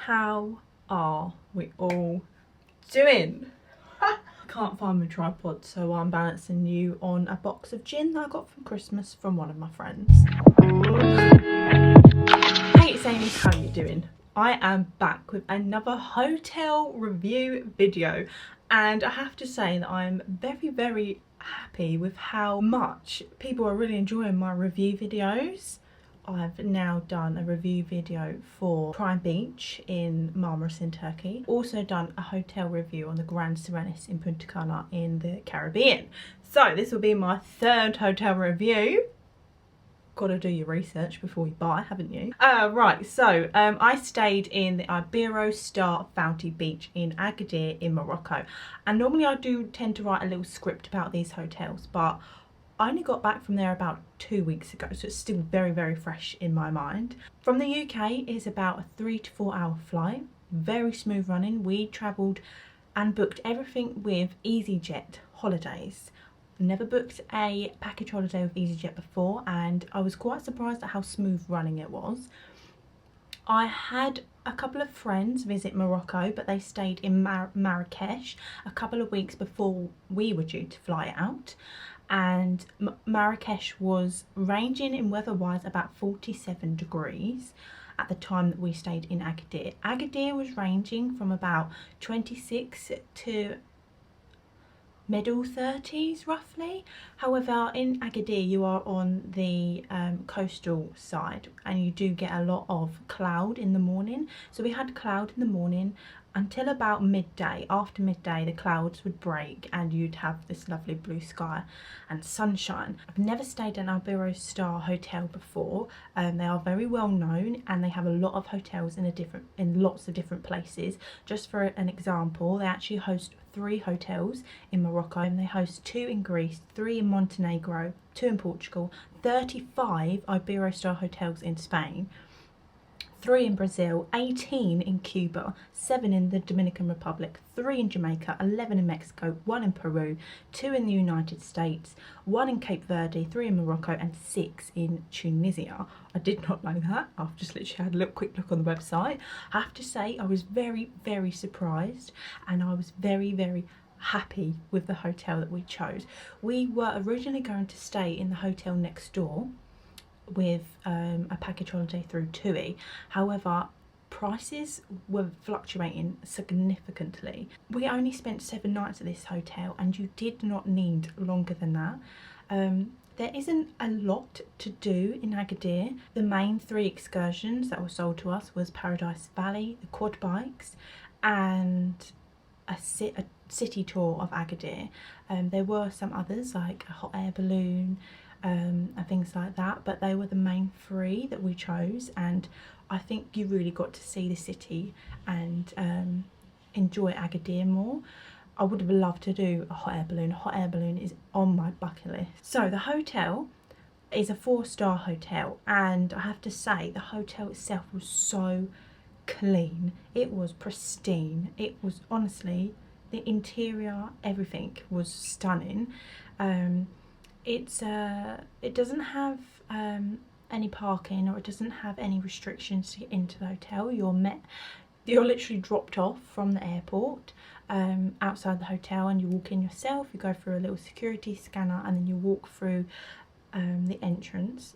How are we all doing? Can't find my tripod, so I'm balancing you on a box of gin that I got from Christmas from one of my friends. Hey, it's Amy, how are you doing? I am back with another hotel review video, and I have to say that I'm very happy with how much people are really enjoying my review videos. I've now done a review video for Prime Beach in Marmaris in Turkey. Also done a hotel review on the Grand Serenus in Punta Cana in the Caribbean. So this will be my third hotel review. Gotta do your research before you buy, haven't you? Right, so I stayed in the Iberostar Founty beach in Agadir in Morocco. And normally I do tend to write a little script about these hotels, but I only got back from there about 2 weeks ago, so it's still very fresh in my mind. From the UK is about a 3 to 4 hour flight, very smooth running. We travelled and booked everything with EasyJet holidays. Never booked a package holiday with EasyJet before, and I was quite surprised at how smooth running it was. I had a couple of friends visit Morocco, but they stayed in Marrakesh a couple of weeks before we were due to fly out. And Marrakesh was ranging in weather-wise about 47 degrees at the time that we stayed in Agadir. Agadir was ranging from about 26 to middle 30s roughly. However, in Agadir you are on the coastal side and you do get a lot of cloud in the morning. So we had cloud in the morning until about midday. After midday the clouds would break and you'd have this lovely blue sky and sunshine. I've never stayed in an Iberostar hotel before. They are very well known and they have a lot of hotels in lots of different places. Just for an example, they actually host 3 hotels in Morocco, and they host 2 in Greece, 3 in Montenegro, 2 in Portugal, 35 Iberostar hotels in Spain, 3 in Brazil, 18 in Cuba, 7 in the Dominican Republic, 3 in Jamaica, 11 in Mexico, 1 in Peru, 2 in the United States, 1 in Cape Verde, 3 in Morocco and 6 in Tunisia. I did not know that. I've just literally had a little quick look on the website. I have to say I was very surprised, and I was very happy with the hotel that we chose. We were originally going to stay in the hotel next door with a package holiday through TUI. However, prices were fluctuating significantly. We only spent 7 nights at this hotel and you did not need longer than that. There isn't a lot to do in Agadir. The main 3 excursions that were sold to us was Paradise Valley, the quad bikes, and a city tour of Agadir. There were some others like a hot air balloon, and things like that, but they were the main 3 that we chose, and I think you really got to see the city and enjoy Agadir more. I would have loved to do a hot air balloon. A hot air balloon is on my bucket list. So the hotel is a 4-star hotel, and I have to say the hotel itself was so clean. It was pristine. It was honestly, the interior, everything was stunning. It doesn't have any parking, or it doesn't have any restrictions to get into the hotel. You're literally dropped off from the airport outside the hotel, and you walk in yourself. You go through a little security scanner and then you walk through the entrance.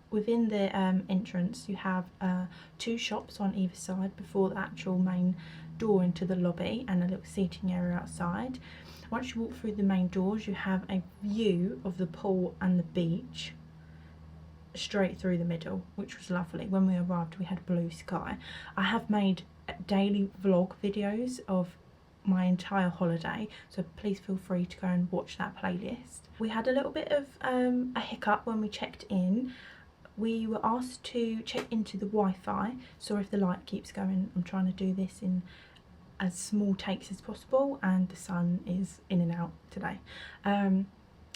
Within the entrance you have 2 shops on either side before the actual main door into the lobby, and a little seating area outside. Once you walk through the main doors you have a view of the pool and the beach straight through the middle, which was lovely. When we arrived we had blue sky. I have made daily vlog videos of my entire holiday, so please feel free to go and watch that playlist. We had a little bit of a hiccup when we checked in. We were asked to check into the Wi-Fi. Sorry if the light keeps going. I'm trying to do this in as small takes as possible and the sun is in and out today.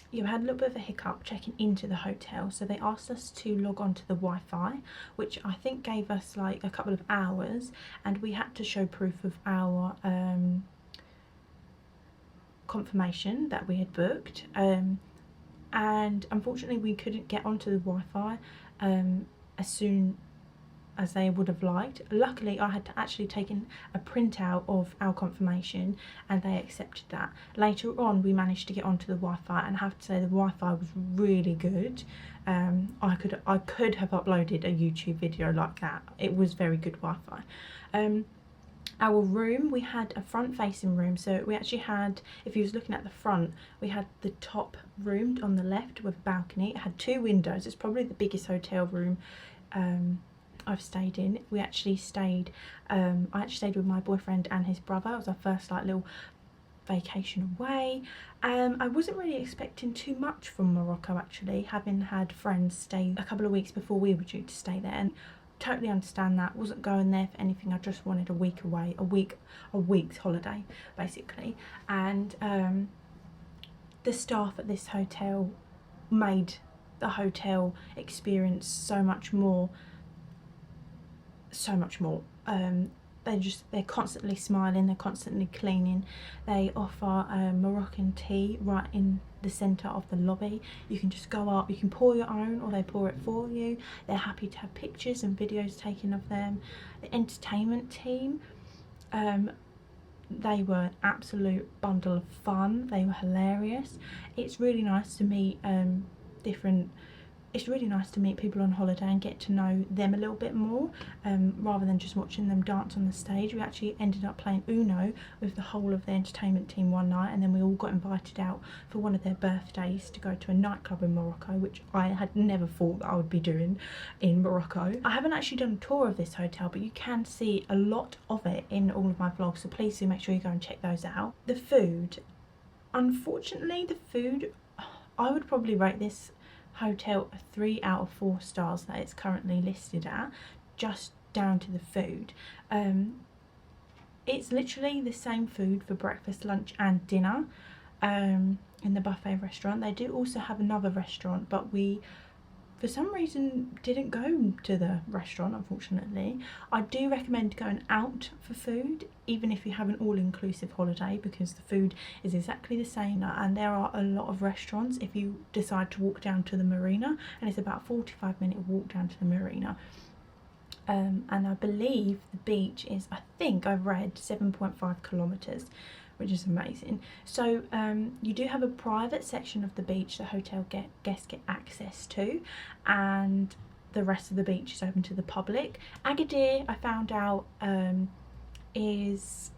You had a little bit of a hiccup checking into the hotel, so they asked us to log on to the Wi-Fi, which I think gave us like a couple of hours, and we had to show proof of our confirmation that we had booked, and unfortunately we couldn't get onto the Wi-Fi as soon as they would have liked. Luckily I had to actually taken a printout of our confirmation and they accepted that. Later on we managed to get onto the Wi-Fi, and I have to say the Wi-Fi was really good. I could have uploaded a YouTube video like that. It was very good Wi-Fi. Our room, we had a front facing room, so we actually had, if you was looking at the front, we had the top room on the left with a balcony. It had 2 windows. It's probably the biggest hotel room I've stayed in. We actually stayed, I actually stayed with my boyfriend and his brother. It was our first like little vacation away. I wasn't really expecting too much from Morocco actually, having had friends stay a couple of weeks before we were due to stay there, and totally understand that. Wasn't going there for anything. I just wanted a week away, a week's holiday basically. And the staff at this hotel made the hotel experience so much more. They're constantly smiling, they're constantly cleaning. They offer Moroccan tea right in the centre of the lobby. You can just go up, you can pour your own or they pour it for you. They're happy to have pictures and videos taken of them. The entertainment team, they were an absolute bundle of fun. They were hilarious. It's really nice to meet it's really nice to meet people on holiday and get to know them a little bit more, rather than just watching them dance on the stage. We actually ended up playing Uno with the whole of the entertainment team one night, and then we all got invited out for one of their birthdays to go to a nightclub in Morocco, which I had never thought that I would be doing in Morocco. I haven't actually done a tour of this hotel, but you can see a lot of it in all of my vlogs, so please do make sure you go and check those out. The food, unfortunately, I would probably rate this hotel a 3 out of 4 stars that it's currently listed at, just down to the food. It's literally the same food for breakfast, lunch and dinner in the buffet restaurant. They do also have another restaurant, but we for some reason didn't go to the restaurant, unfortunately. I do recommend going out for food, even if you have an all-inclusive holiday, because the food is exactly the same, and there are a lot of restaurants if you decide to walk down to the marina, and it's about a 45-minute walk down to the marina. And I believe the beach is, I think I've read 7.5 kilometres, which is amazing. So you do have a private section of the beach the hotel guests get access to, and the rest of the beach is open to the public. Agadir, I found out, is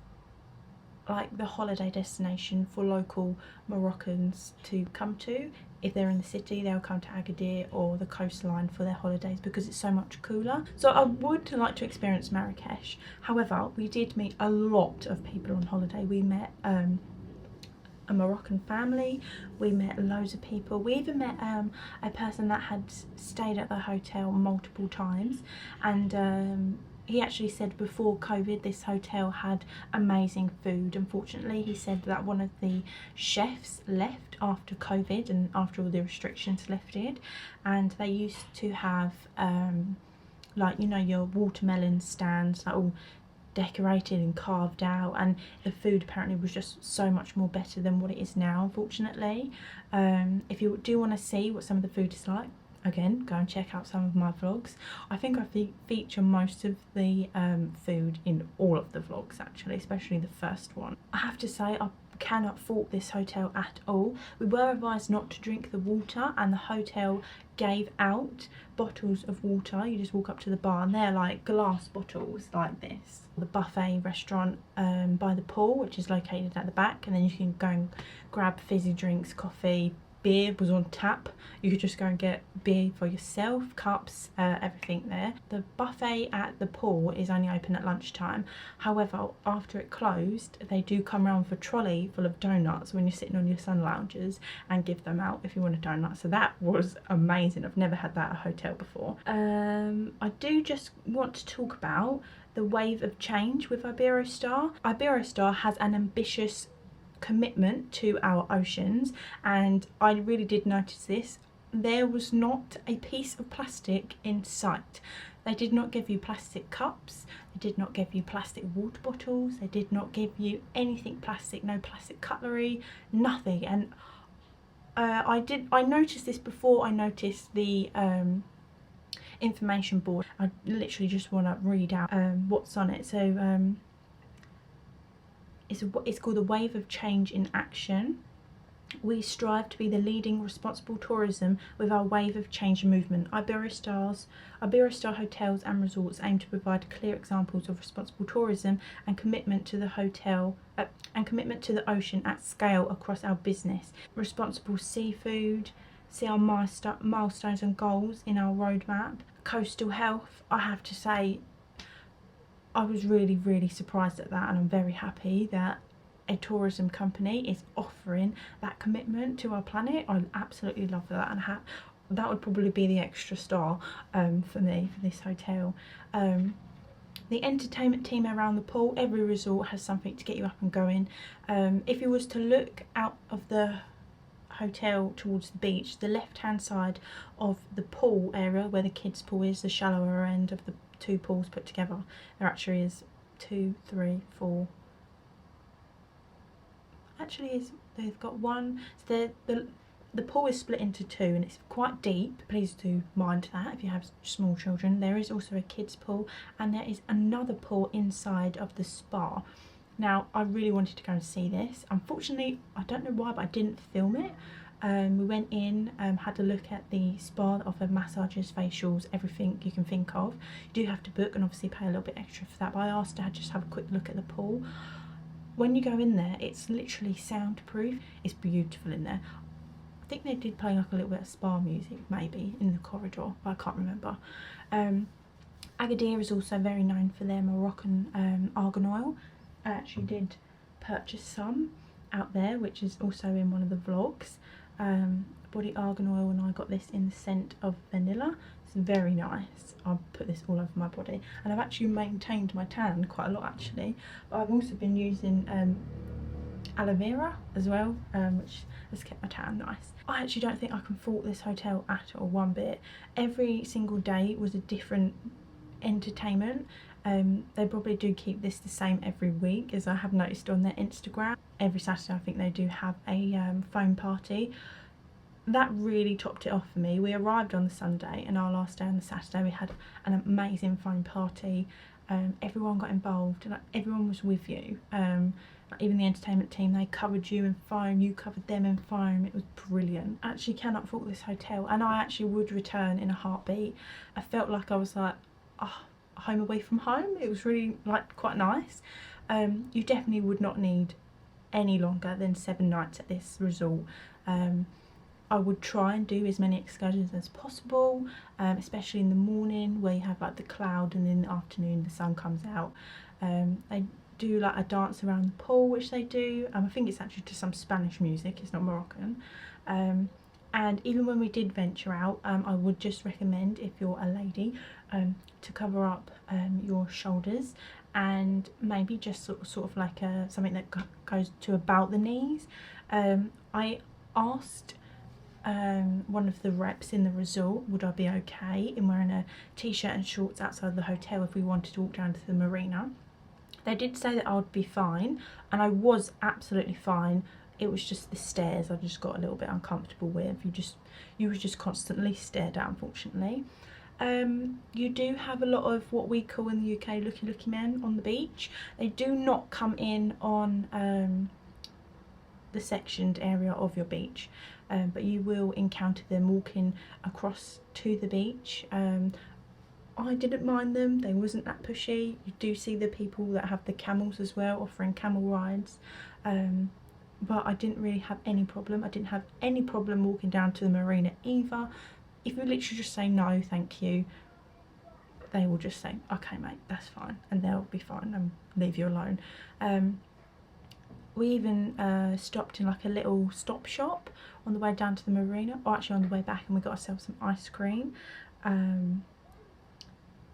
like the holiday destination for local Moroccans to come to. If they're in the city, they'll come to Agadir or the coastline for their holidays because it's so much cooler. So I would like to experience Marrakesh. However, we did meet a lot of people on holiday. We met a Moroccan family, we met loads of people. We even met a person that had stayed at the hotel multiple times, and he actually said before COVID this hotel had amazing food. Unfortunately, he said that one of the chefs left after COVID and after all the restrictions lifted, and they used to have like, you know, your watermelon stands that all decorated and carved out, and the food apparently was just so much more better than what it is now, unfortunately. If you do want to see what some of the food is like, again, go and check out some of my vlogs. I think I feature most of the food in all of the vlogs actually, especially the first one. I have to say, I cannot fault this hotel at all. We were advised not to drink the water, and the hotel gave out bottles of water. You just walk up to the bar and they're like glass bottles like this. The buffet restaurant by the pool, which is located at the back, and then you can go and grab fizzy drinks, coffee, beer was on tap. You could just go and get beer for yourself, cups, everything there. The buffet at the pool is only open at lunchtime. However, after it closed, they do come around with a trolley full of donuts when you're sitting on your sun loungers and give them out if you want a donut. So that was amazing. I've never had that at a hotel before. I do just want to talk about the wave of change with Iberostar. Iberostar has an ambitious commitment to our oceans, and I really did notice this. There was not a piece of plastic in sight. They did not give you plastic cups, they did not give you plastic water bottles, they did not give you anything plastic, no plastic cutlery, nothing. And I noticed this before I noticed the information board. I literally just want to read out what's on it. So it's called a Wave of Change in Action. We strive to be the leading responsible tourism with our wave of change movement. Iberostar hotels and resorts aim to provide clear examples of responsible tourism and commitment to the ocean at scale across our business. Responsible seafood, see our milestones and goals in our roadmap. Coastal health, I have to say, I was really surprised at that, and I'm very happy that a tourism company is offering that commitment to our planet. I absolutely love that, and that would probably be the extra star for me for this hotel. The entertainment team around the pool. Every resort has something to get you up and going. If you was to look out of the hotel towards the beach, the left hand side of the pool area where the kids pool is, the shallower end of the two pools put together, there actually is 2, 3, 4, actually is, they've got one, so the pool is split into 2 and it's quite deep. Please do mind that if you have small children. There is also a kids pool, and there is another pool inside of the spa. Now I really wanted to go and see this. Unfortunately, I don't know why, but I didn't film it. We went in, had a look at the spa that offered massages, facials, everything you can think of. You do have to book and obviously pay a little bit extra for that, but I asked her to just have a quick look at the pool. When you go in there, it's literally soundproof. It's beautiful in there. I think they did play like a little bit of spa music maybe in the corridor, but I can't remember. Agadir is also very known for their Moroccan argan oil. I actually did purchase some out there, which is also in one of the vlogs. Body argan oil, and I got this in the scent of vanilla. It's very nice. I'll put this all over my body, and I've actually maintained my tan quite a lot actually, but I've also been using aloe vera as well, which has kept my tan nice. I actually don't think I can fault this hotel at all, one bit. Every single day was a different entertainment. They probably do keep this the same every week, as I have noticed on their Instagram. Every Saturday I think they do have a foam party. That really topped it off for me. We arrived on the Sunday, and our last day on the Saturday we had an amazing foam party. Everyone got involved, and everyone was with you. Even the entertainment team, they covered you in foam, you covered them in foam. It was brilliant. I actually cannot fault this hotel, and I actually would return in a heartbeat. I felt like I was like, oh, home away from home. It was really like quite nice. You definitely would not need any longer than 7 nights at this resort. I would try and do as many excursions as possible, especially in the morning where you have like the cloud, and in the afternoon the sun comes out. They do like a dance around the pool, which they do. I think it's actually to some Spanish music, it's not Moroccan. And even when we did venture out, I would just recommend, if you're a lady, to cover up your shoulders, and maybe just sort of like something that goes to about the knees. I asked one of the reps in the resort would I be okay in wearing a t-shirt and shorts outside the hotel if we wanted to walk down to the marina. They did say that I would be fine, and I was absolutely fine. It was just the stairs I just got a little bit uncomfortable with. You was just constantly stared at, unfortunately. You do have a lot of what we call in the UK looky men on the beach. They do not come in on the sectioned area of your beach, but you will encounter them walking across to the beach. I didn't mind them, they wasn't that pushy. You do see the people that have the camels as well, offering camel rides, but I didn't really have any problem. I didn't have any problem walking down to the marina either. If you literally just say no thank you, they will just say okay mate, that's fine, and they'll be fine and leave you alone. We even stopped in like a little stop shop on the way down to the marina, or actually on the way back, and we got ourselves some ice cream.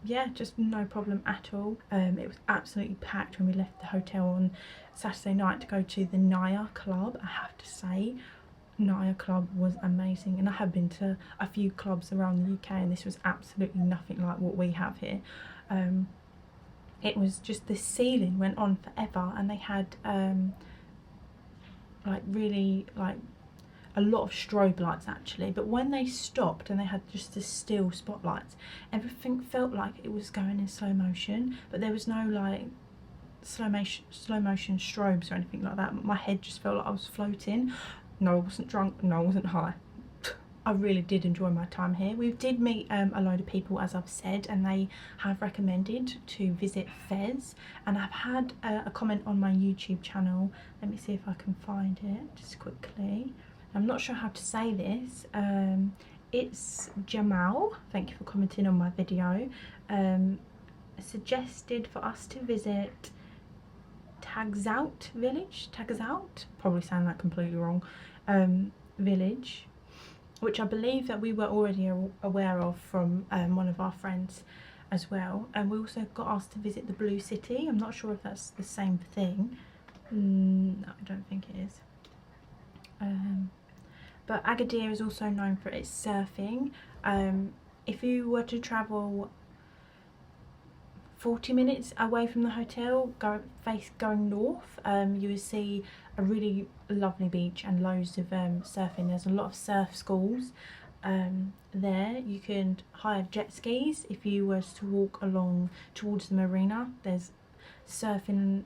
Yeah, just no problem at all. It was absolutely packed when we left the hotel on Saturday night to go to the Naya Club. I have to say, Naya Club was amazing, and I have been to a few clubs around the UK, and this was absolutely nothing like what we have here. It was just, the ceiling went on forever, and they had like really like a lot of strobe lights actually, but when they stopped and they had just the still spotlights, everything felt like it was going in slow motion, but there was no like slow motion strobes or anything like that. My head just felt like I was floating. No, I wasn't drunk, no, I wasn't high. I really did enjoy my time here. We did meet a load of people, as I've said, and they have recommended to visit Fez, and I've had a comment on my YouTube channel. Let me see if I can find it just quickly. I'm not sure how to say this. It's Jamal, thank you for commenting on my video, suggested for us to visit Tagzout village, probably saying that completely wrong, village, which I believe that we were already aware of from one of our friends as well. And we also got asked to visit the Blue City. I'm not sure if that's the same thing. No, I don't think it is. But Agadir is also known for its surfing. If you were to travel 40 minutes away from the hotel, going north, you would see a really lovely beach and loads of surfing. There's a lot of surf schools there. You can hire jet skis if you were to walk along towards the marina. There's surfing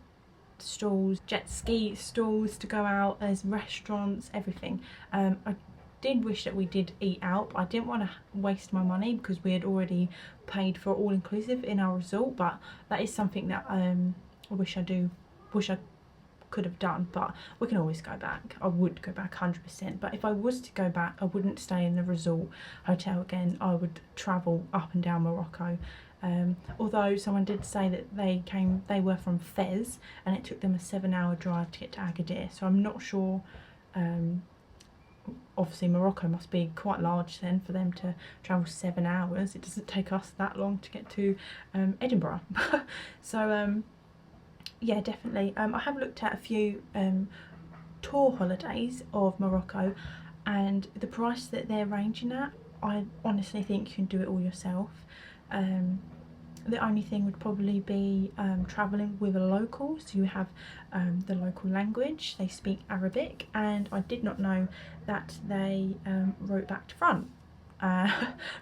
stalls, jet ski stalls to go out, there's restaurants, everything. I did wish that we did eat out, but I didn't want to waste my money because we had already paid for all-inclusive in our resort, but that is something that I wish I could have done, but we can always go back. I would go back 100%, but if I was to go back, I wouldn't stay in the resort hotel again. I would travel up and down Morocco. Although someone did say that they were from Fez and it took them a 7-hour drive to get to Agadir, so I'm not sure. Obviously Morocco must be quite large then for them to travel 7 hours. It doesn't take us that long to get to Edinburgh. So yeah, definitely. I have looked at a few tour holidays of Morocco, and the price that they're ranging at, I honestly think you can do it all yourself. The only thing would probably be travelling with a local, so you have the local language. They speak Arabic, and I did not know that they wrote back to front.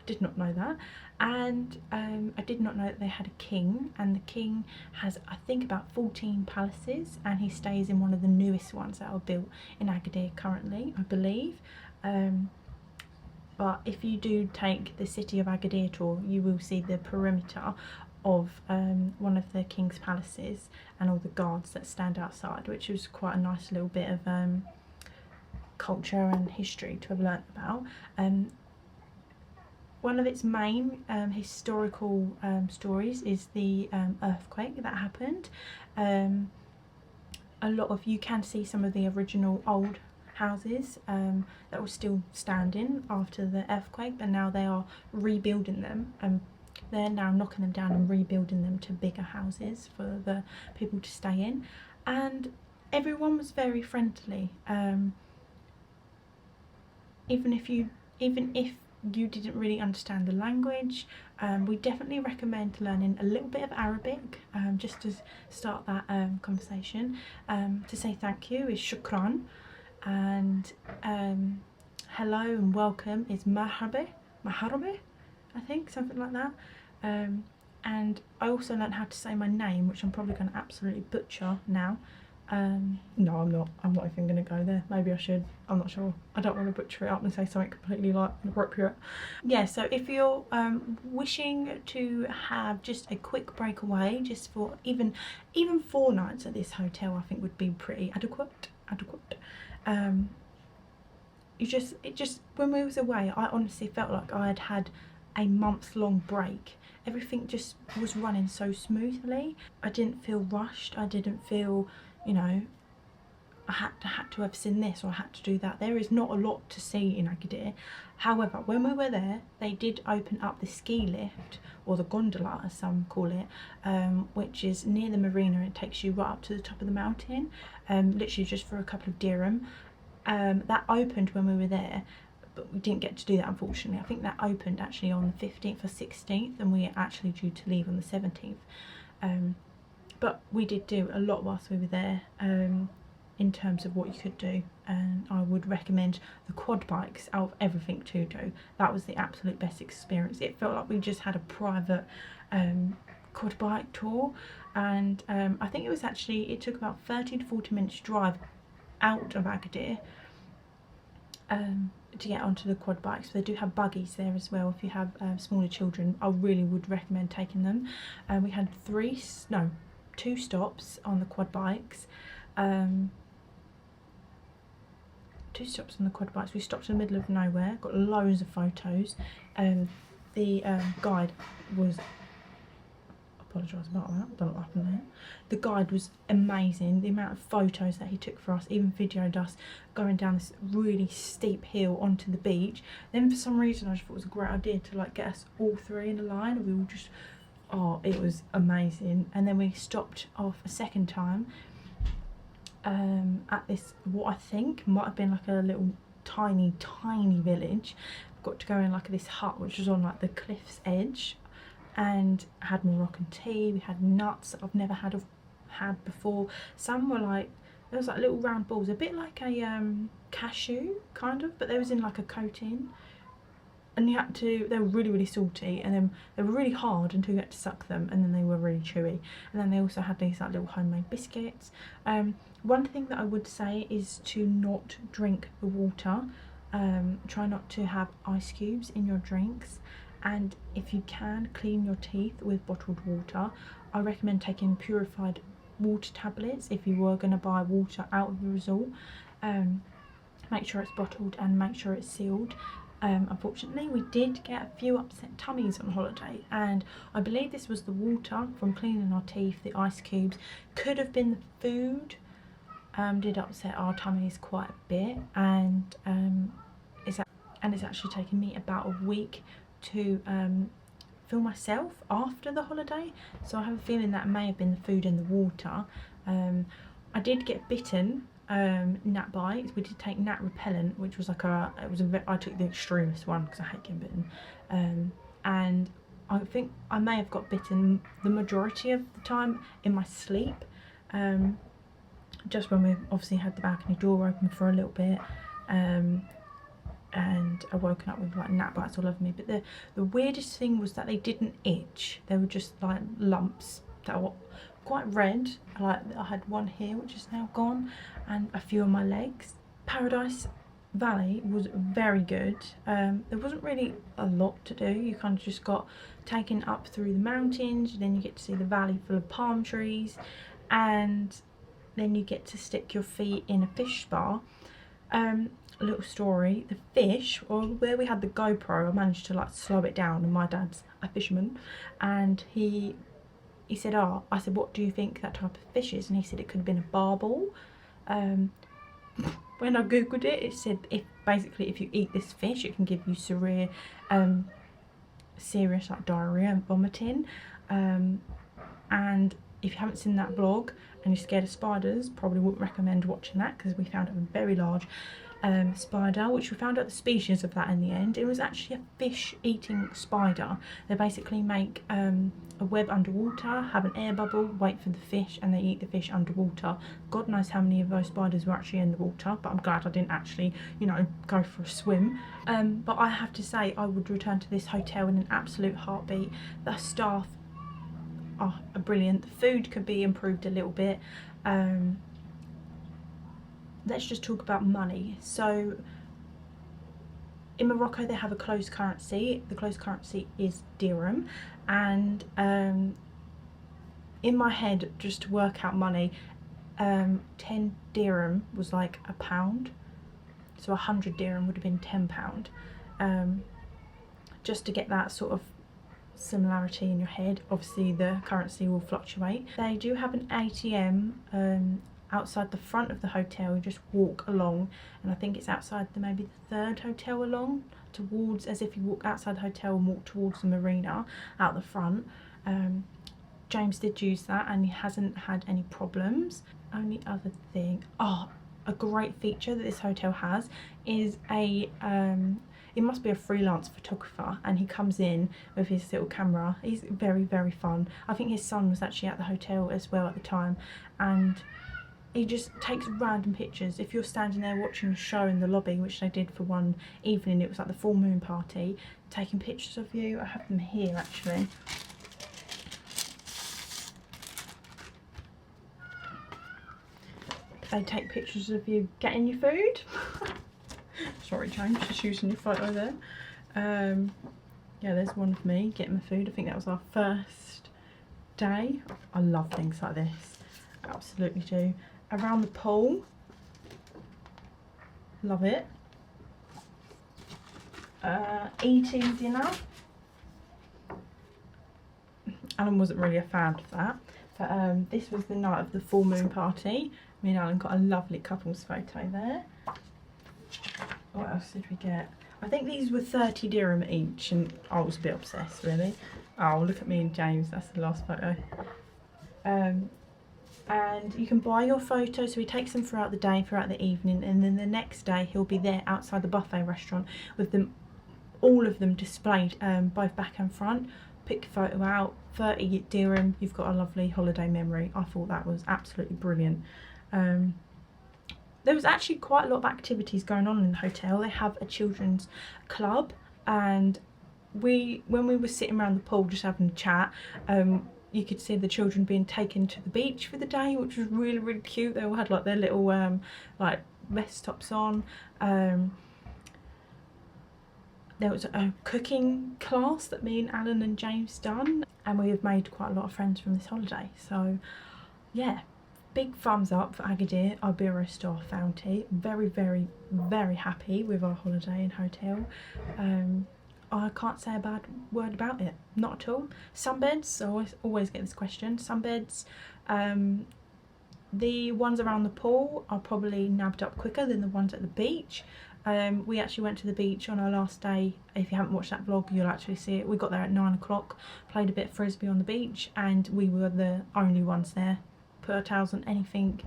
Did not know that. And I did not know that they had a king, and the king has, I think, about 14 palaces, and he stays in one of the newest ones that are built in Agadir currently, I believe. But if you do take the city of Agadir tour, you will see the perimeter of one of the king's palaces and all the guards that stand outside, which was quite a nice little bit of culture and history to have learnt about. One of its main historical stories is the earthquake that happened. You can see some of the original old houses that were still standing after the earthquake, but now they are rebuilding them, and they're now knocking them down and rebuilding them to bigger houses for the people to stay in. And everyone was very friendly, even if you didn't really understand the language. We definitely recommend learning a little bit of Arabic just to start that conversation. To say thank you is shukran, and hello and welcome is marhaba, I think, something like that. And I also learned how to say my name, which I'm probably going to absolutely butcher now. No, I'm not even going to go there. Maybe I should, I'm not sure. I don't want to butcher it up and say something completely like inappropriate. Yeah, so if you're wishing to have just a quick breakaway, just for even 4 nights at this hotel, I think would be pretty adequate. When we was away, I honestly felt like I had a month-long break. Everything just was running so smoothly. I didn't feel rushed. I didn't feel, you know, I had to have seen this or I had to do that. There is not a lot to see in Agadir. However, when we were there, they did open up the ski lift, or the gondola as some call it, which is near the marina. It takes you right up to the top of the mountain, literally just for a couple of dirham. That opened when we were there, but we didn't get to do that, unfortunately. I think that opened actually on the 15th or 16th, and we are actually due to leave on the 17th. But we did do a lot whilst we were there. in terms of what you could do, and I would recommend the quad bikes out of everything to do. That was the absolute best experience. It felt like we just had a private quad bike tour, and I think it took about 30 to 40 minutes drive out of Agadir to get onto the quad bikes. They do have buggies there as well. If you have smaller children, I really would recommend taking them. We had 2 stops on the quad bikes. 2 stops on the quad bikes. We stopped in the middle of nowhere, got loads of photos. The guide was, apologise about that, don't know what happened there. The guide was amazing. The amount of photos that he took for us, even videoed us going down this really steep hill onto the beach. Then for some reason I just thought it was a great idea to like get us all 3 in a line, and we all just, oh, it was amazing. And then we stopped off a second time at this, what I think might have been like a little tiny village. Got to go in like this hut which was on like the cliff's edge, and had Moroccan tea. We had nuts that I've never had before. Some were like, there was like little round balls, a bit like a cashew kind of, but they was in like a coating, and you had to, they were really salty, and then they were really hard until you had to suck them, and then they were really chewy. And then they also had these like little homemade biscuits. One thing that I would say is to not drink the water. Try not to have ice cubes in your drinks, and if you can, clean your teeth with bottled water. I recommend taking purified water tablets if you were going to buy water out of the resort. Make sure it's bottled and make sure it's sealed. Unfortunately, we did get a few upset tummies on holiday, and I believe this was the water from cleaning our teeth. The ice cubes could have been the food. Did upset our tummies quite a bit, and it's actually taken me about a week to feel myself after the holiday, so I have a feeling that may have been the food and the water. I did get bitten, gnat bites. We did take gnat repellent, which was like I took the extremist one because I hate getting bitten, and I think I may have got bitten the majority of the time in my sleep, just when we obviously had the balcony door open for a little bit, and I woken up with like gnat bites all over me. But the weirdest thing was that they didn't itch. They were just like lumps that were quite red. I had one here which is now gone, and a few on my legs. Paradise Valley was very good. There wasn't really a lot to do. You kind of just got taken up through the mountains, then you get to see the valley full of palm trees, and then you get to stick your feet in a fish spa. A little story, the fish, or where we had the GoPro, I managed to like slow it down, and my dad's a fisherman, and he said, oh, I said, what do you think that type of fish is? And he said it could have been a barbel. When I googled it, it said if you eat this fish, it can give you serious like diarrhea and vomiting. And if you haven't seen that vlog and you're scared of spiders, probably wouldn't recommend watching that, because we found a very large spider, which we found out the species of that in the end. It was actually a fish eating spider. They basically make a web underwater, have an air bubble, wait for the fish, and they eat the fish underwater. God knows how many of those spiders were actually in the water, but I'm glad I didn't actually, you know, go for a swim. But I have to say, I would return to this hotel in an absolute heartbeat. The staff are brilliant. The food could be improved a little bit. Let's just talk about money. So in Morocco they have a closed currency. The closed currency is dirham, and in my head, just to work out money, 10 dirham was like a pound, so 100 dirham would have been £10. Just to get that sort of similarity in your head. Obviously the currency will fluctuate. They do have an ATM outside the front of the hotel. You just walk along, and I think it's outside maybe the third hotel along, towards, as if you walk outside the hotel and walk towards the marina out the front. James did use that and he hasn't had any problems. Only other thing, a great feature that this hotel has is it must be a freelance photographer, and he comes in with his little camera. He's very fun. I think his son was actually at the hotel as well at the time, and he just takes random pictures. If you're standing there watching a show in the lobby, which they did for one evening, it was like the full moon party, taking pictures of you. I have them here actually. They take pictures of you getting your food. Sorry James, just using your photo there. Yeah, there's one of me getting my food. I think that was our first day. I love things like this, absolutely do. Around the pool, love it. Eating dinner, Alan wasn't really a fan of that, but this was the night of the full moon party. Me and Alan got a lovely couples photo there. What else did we get? I think these were 30 dirham each, and I was a bit obsessed really. Oh, look at me and James, that's the last photo. And you can buy your photos, so he takes them throughout the day, throughout the evening, and then the next day he'll be there outside the buffet restaurant with them, all of them displayed, both back and front. Pick your photo out, 30 dirham, you've got a lovely holiday memory. I thought that was absolutely brilliant. There was actually quite a lot of activities going on in the hotel. They have a children's club, and when we were sitting around the pool just having a chat, you could see the children being taken to the beach for the day, which was really, really cute. They all had like their little like vest tops on. There was a cooking class that me and Alan and James done, and we have made quite a lot of friends from this holiday. So yeah, big thumbs up for Agadir Iberostar Founty. Very, very, very happy with our holiday and hotel. I can't say a bad word about it, not at all. Sunbeds, I always get this question. Sunbeds, the ones around the pool are probably nabbed up quicker than the ones at the beach. We actually went to the beach on our last day. If you haven't watched that vlog, you'll actually see it. We got there at 9 o'clock, played a bit of frisbee on the beach, and we were the only ones there. Put our towels on anything.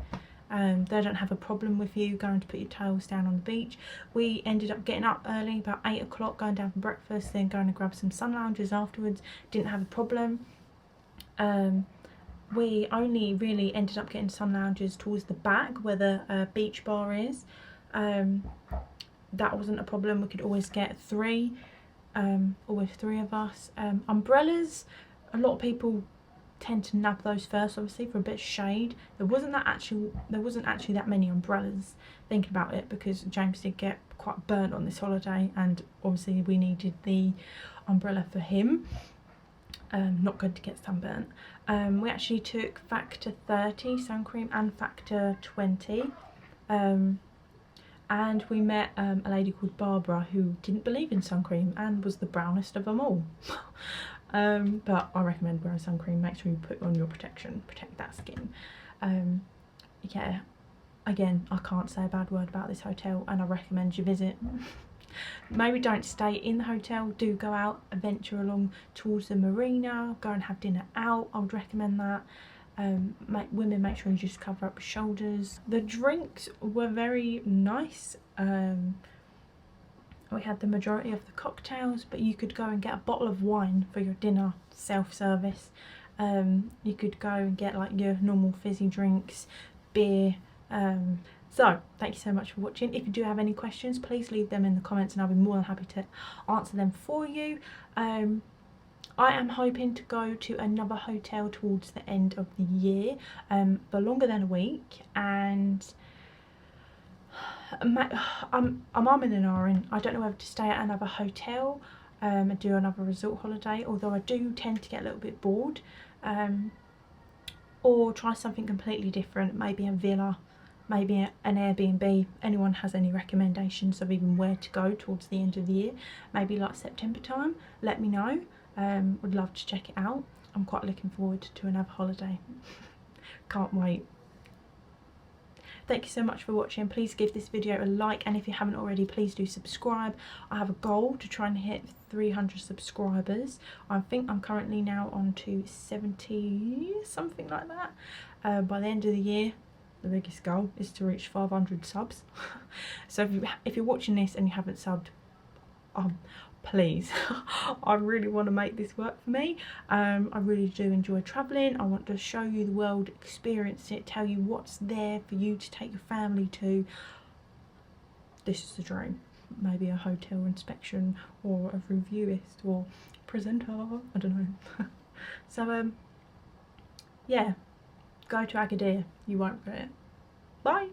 They don't have a problem with you going to put your towels down on the beach. We ended up getting up early, about 8 o'clock, going down for breakfast, then going to grab some sun lounges afterwards. Didn't have a problem. We only really ended up getting sun lounges towards the back where the beach bar is. That wasn't a problem. We could always get three, always three of us. Umbrellas, a lot of people tend to nab those first, obviously, for a bit of shade. There wasn't actually that many umbrellas, thinking about it, because James did get quite burnt on this holiday, and obviously we needed the umbrella for him. Not good to get sunburnt. We actually took Factor 30 sun cream and Factor 20, and we met a lady called Barbara who didn't believe in sun cream and was the brownest of them all. But I recommend wearing sun cream. Make sure you put on your protection, protect that skin. Yeah, again, I can't say a bad word about this hotel, and I recommend you visit. Maybe don't stay in the hotel, do go out, venture along towards the marina, go and have dinner out. I would recommend that. Women, make sure you just cover up your shoulders. The drinks were very nice. We had the majority of the cocktails, but you could go and get a bottle of wine for your dinner, self-service. You could go and get like your normal fizzy drinks, beer. So thank you so much for watching. If you do have any questions, please leave them in the comments and I'll be more than happy to answer them for you. I am hoping to go to another hotel towards the end of the year, for longer than a week, and I'm umming and ahhing. I don't know whether to stay at another hotel and do another resort holiday, although I do tend to get a little bit bored, or try something completely different, maybe a villa, maybe an Airbnb. Anyone has any recommendations of even where to go towards the end of the year, maybe like September time, let me know. Would love to check it out. I'm quite looking forward to another holiday. Can't wait. Thank you so much for watching. Please give this video a like, and if you haven't already, please do subscribe. I have a goal to try and hit 300 subscribers. I think I'm currently now on to 70, something like that. By the end of the year, the biggest goal is to reach 500 subs. So if you're watching this and you haven't subbed, please. I really want to make this work for me. I really do enjoy travelling. I want to show you the world, experience it, tell you what's there for you to take your family to. This is the dream. Maybe a hotel inspection or a reviewist or presenter, I don't know. So yeah, go to Agadir, you won't regret it. Bye.